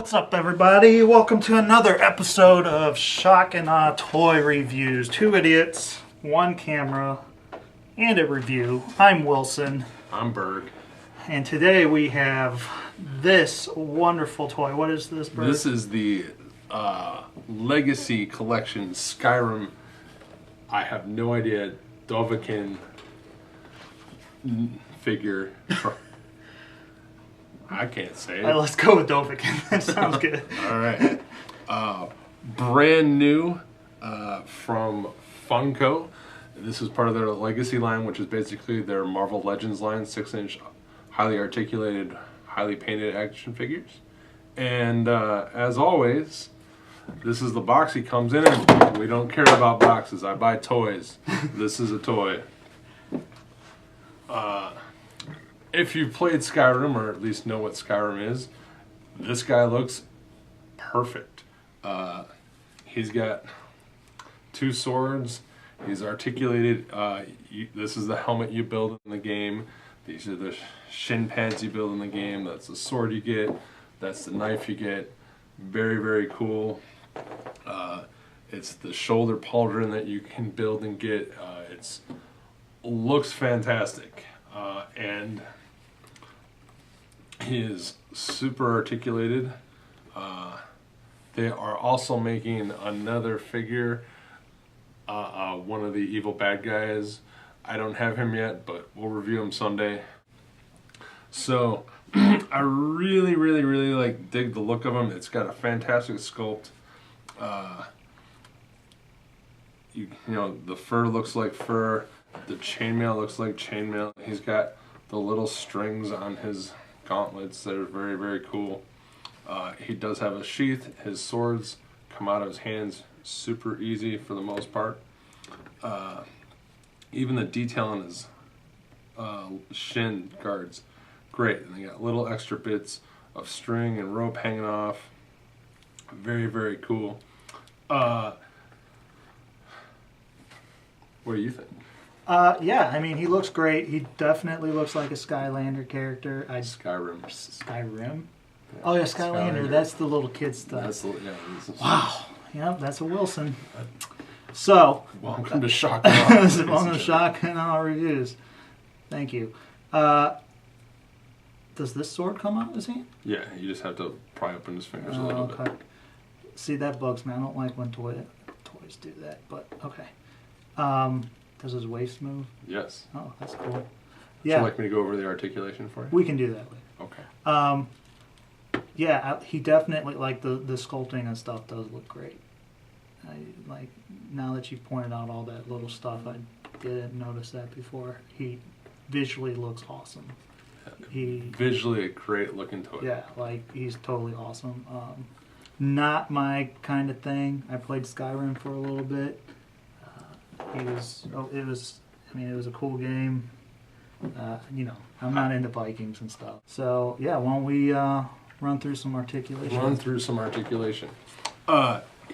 What's up, everybody? Welcome to another episode of Shock and Awe Toy Reviews. Two idiots, one camera, and a review. I'm Wilson. I'm Berg. And today we have this wonderful toy. What is this, Berg? This is the Legacy Collection Skyrim. I have no idea. Dovahkiin figure. I can't say it. All right, let's go with Dovahkiin. That sounds good. All right. Brand new from Funko. This is part of their Legacy line, which is basically their Marvel Legends line, 6-inch, highly articulated, highly painted action figures. And as always, this is the box he comes in and we don't care about boxes. I buy toys. This is a toy. If you've played Skyrim, or at least know what Skyrim is, this guy looks perfect. He's got two swords. He's articulated. This is the helmet you build in the game. These are the shin pads you build in the game. That's the sword you get. That's the knife you get. Very, very cool. It's the shoulder pauldron that you can build and get. It looks fantastic. And he is super articulated. They are also making another figure, one of the evil bad guys. I don't have him yet, but we'll review him someday. So I really like dig the look of him. It's got a fantastic sculpt. You know, the fur looks like fur. The chainmail looks like chainmail. He's got the little strings on his gauntlets that are very cool. He does have a sheath. His swords come out of his hands super easy for the most part. Even the detail on his shin guards, great. And they got little extra bits of string and rope hanging off. Very cool. What do you think? Yeah, I mean, he looks great. He definitely looks like a Skylander character. Skyrim. Skyrim? Oh, yeah, Skylander. That's the little kid stuff. That's the, yeah, wow. Yep, that's a Wilson. So, welcome to Shock and Awe. Welcome to Shock and Awe Reviews. Thank you. Does this sword come out of his hand? Yeah, you just have to pry open his fingers a little bit. See, that bugs me. I don't like when toys do that, but okay. Does his waist move? Yes. Oh, that's cool. Would Yeah. you like me to go over the articulation for you? We can do that later. Okay. Yeah, he definitely, like, the sculpting and stuff does look great. Like, now that you pointed out all that little stuff, I didn't notice that before. He visually looks awesome. Visually a great looking toy. Yeah, like, he's totally awesome. Not my kind of thing. I played Skyrim for a little bit. It was a cool game. You know, I'm not into Vikings and stuff. So, yeah, why don't we run through some articulation?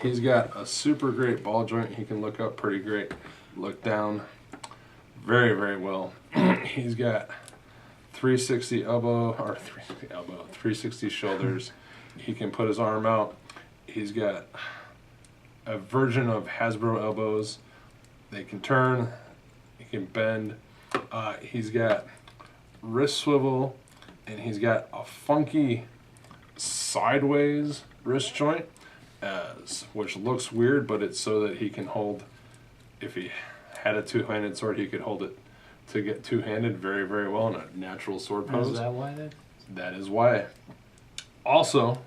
He's got a super great ball joint. He can look up pretty great. Look down very well. He's got 360 shoulders. He can put his arm out. He's got a version of Hasbro elbows. They can turn, he can bend. He's got wrist swivel, and he's got a funky sideways wrist joint, which looks weird, but it's so that he can hold, if he had a two-handed sword, he could hold it to get two-handed very well in a natural sword pose. Is that why that? That is why. Also,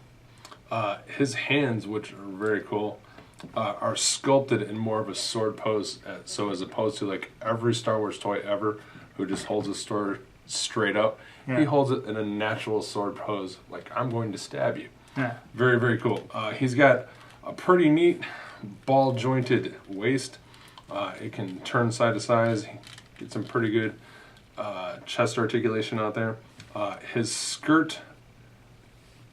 his hands, which are very cool, are sculpted in more of a sword pose, so as opposed to like every Star Wars toy ever who just holds his sword straight up, he holds it in a natural sword pose, like I'm going to stab you. Yeah. Very cool. He's got a pretty neat ball jointed waist. It can turn side to side. Get some pretty good chest articulation out there. His skirt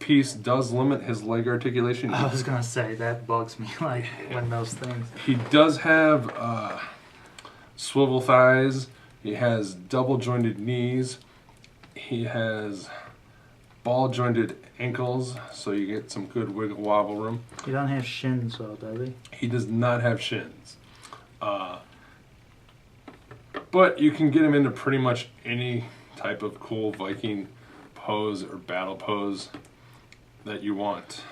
piece does limit his leg articulation. I was gonna say that bugs me, like when those things. He does have swivel thighs. He has double jointed knees. He has ball jointed ankles, so you get some good wiggle wobble room. He doesn't have shins though, does he? He does not have shins. But you can get him into pretty much any type of cool Viking pose or battle pose that you want.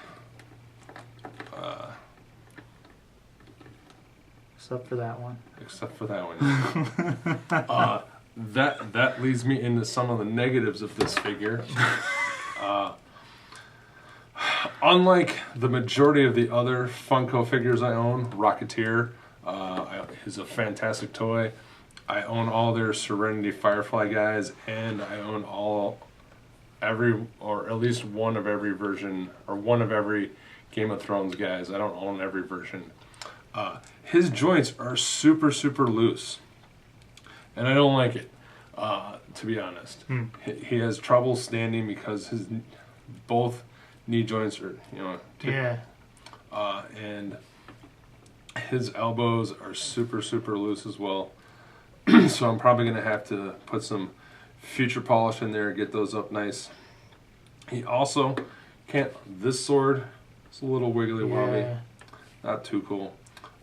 Except for that one. Except for that one. That leads me into some of the negatives of this figure. Unlike the majority of the other Funko figures I own, Rocketeer is a fantastic toy. I own all their Serenity Firefly guys, and I own or at least one of every version, or one of every Game of Thrones guys. I don't own every version. His joints are super, super loose, and I don't like it, to be honest. He has trouble standing because his both knee joints are, and his elbows are super, super loose as well. So I'm probably going to have to put some future polish in there, get those up nice. He also can't, this sword, it's a little wiggly wobbly, not too cool.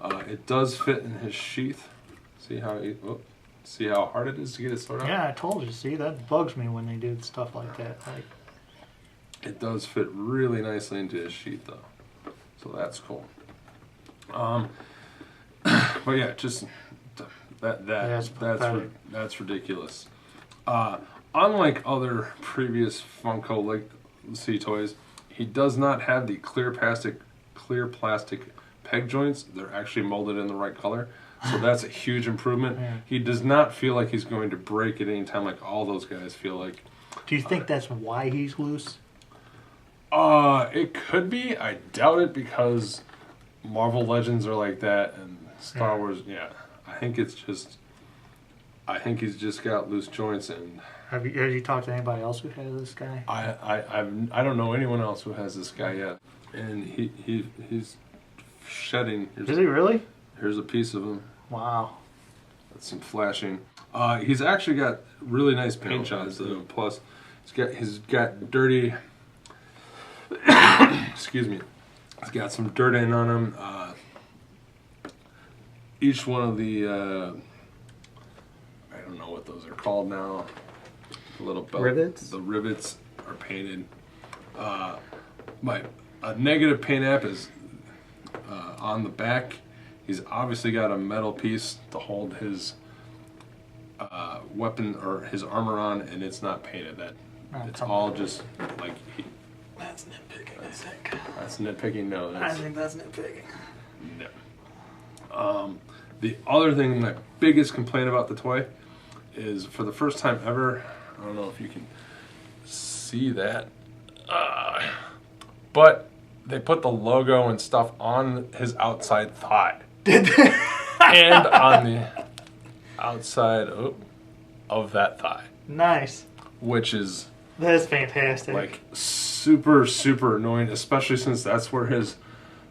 It does fit in his sheath. See how hard it is to get his sword out? Yeah, I told you. See, that bugs me when they do stuff like that. It does fit really nicely into his sheath though, so that's cool. But yeah, just that's ridiculous. Unlike other previous Funko Legacy toys, he does not have the clear plastic peg joints. They're actually molded in the right color, so that's a huge improvement. He does not feel like he's going to break at any time like all those guys feel like. Do you think that's why he's loose? It could be. I doubt it, because Marvel Legends are like that, and Star Wars, I think he's just got loose joints. And have you talked to anybody else who has this guy? I don't know anyone else who has this guy yet, and he's shedding. Is he really? Here's a piece of him. Wow. That's some flashing. He's actually got really nice paint jobs though. Plus, he's got dirty. Excuse me. He's got some dirt in on him. Each one of the I don't know what those are called now. The little belt rivets. The rivets are painted. A negative paint app is on the back. He's obviously got a metal piece to hold his weapon or his armor on, and it's not painted. It's all just like That's nitpicking, I think. That's nitpicking. No, I think that's nitpicking. No. The other thing, my biggest complaint about the toy is, for the first time ever, I don't know if you can see that, but they put the logo and stuff on his outside thigh. Did they? And on the outside of that thigh. Nice. Which is... That's fantastic. Like, super, super annoying, especially since that's where his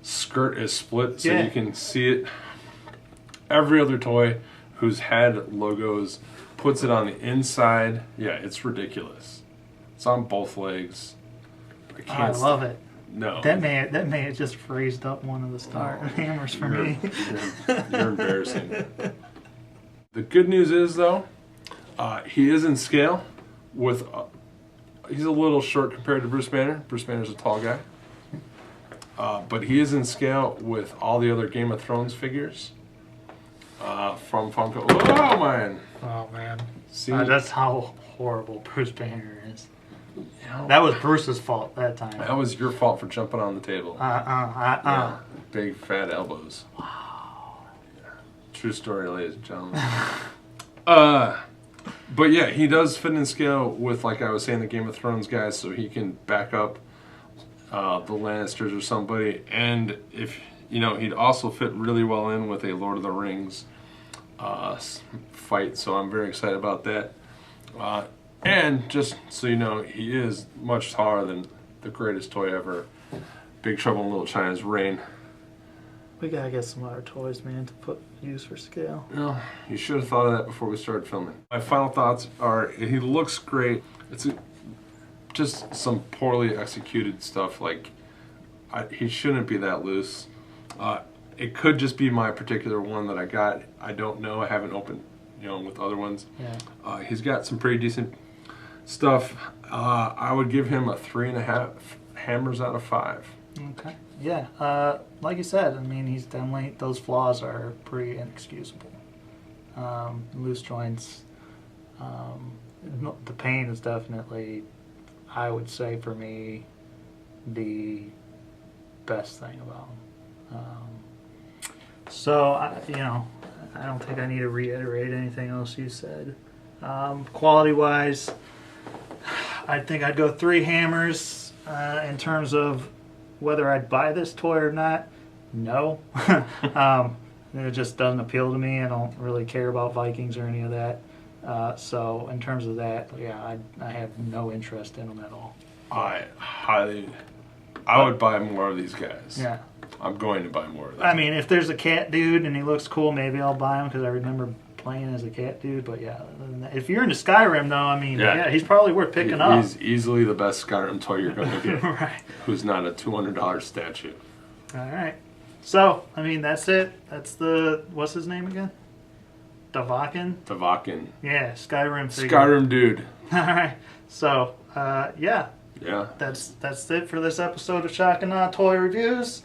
skirt is split, so you can see it. Every other toy who's had logos puts it on the inside. Yeah, it's ridiculous. It's on both legs. I love it. No. That may have just raised up one of the star hammers for me. You're embarrassing. The good news is, though, he is in scale with... he's a little short compared to Bruce Banner. Bruce Banner's a tall guy. But he is in scale with all the other Game of Thrones figures from Funko. Oh, man. Oh, man. See? That's how horrible Bruce Banner is. That was Bruce's fault that time. That was your fault for jumping on the table. Yeah, big fat elbows. Wow. Yeah. True story, ladies and gentlemen. But yeah, he does fit in scale with, like I was saying, the Game of Thrones guys, so he can back up the Lannisters or somebody. And if he'd also fit really well in with a Lord of the Rings fight. So I'm very excited about that. And just so you know, he is much taller than the greatest toy ever, Big Trouble in Little China's Reign. We gotta get some other toys, man, to use for scale. No, you should have thought of that before we started filming. My final thoughts are, he looks great. just some poorly executed stuff. Like, he shouldn't be that loose. It could just be my particular one that I got. I don't know. I haven't opened, with other ones. Yeah. He's got some pretty decent stuff. I would give him a 3.5 hammers out of 5. Okay. Yeah. Like you said, I mean, he's definitely, those flaws are pretty inexcusable. Loose joints. The paint is definitely, I would say for me, the best thing about him. So, I don't think I need to reiterate anything else you said. Quality-wise, I think I'd go 3 hammers. In terms of whether I'd buy this toy or not, no. It just doesn't appeal to me. I don't really care about Vikings or any of that. So in terms of that, yeah, I have no interest in them at all. I would buy more of these guys. Yeah. I'm going to buy more of them. I mean, if there's a cat dude and he looks cool, maybe I'll buy him because I remember playing as a cat dude. But yeah, if you're into Skyrim, though, I mean, yeah he's probably worth picking up. He's easily the best Skyrim toy you're going to get. Right. Who's not a $200 statue. All right. So, I mean, that's it. That's what's his name again? Dovahkiin. Yeah, Skyrim figure. Skyrim dude. All right. So, yeah. Yeah. That's it for this episode of Shock and Awe Toy Reviews.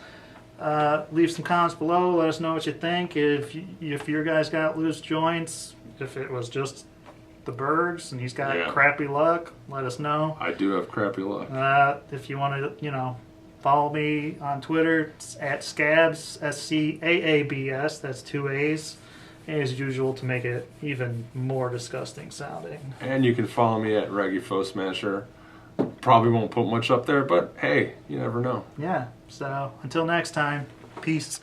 Leave some comments below. Let us know what you think. If your guys got loose joints, if it was just the birds and he's got crappy luck, let us know. I do have crappy luck. If you want to, follow me on Twitter, it's at Scabs, SCAABS. That's 2 A's. As usual, to make it even more disgusting sounding. And you can follow me at Reggie Foe Smasher. Probably won't put much up there, but hey, you never know. Yeah. So until next time, peace.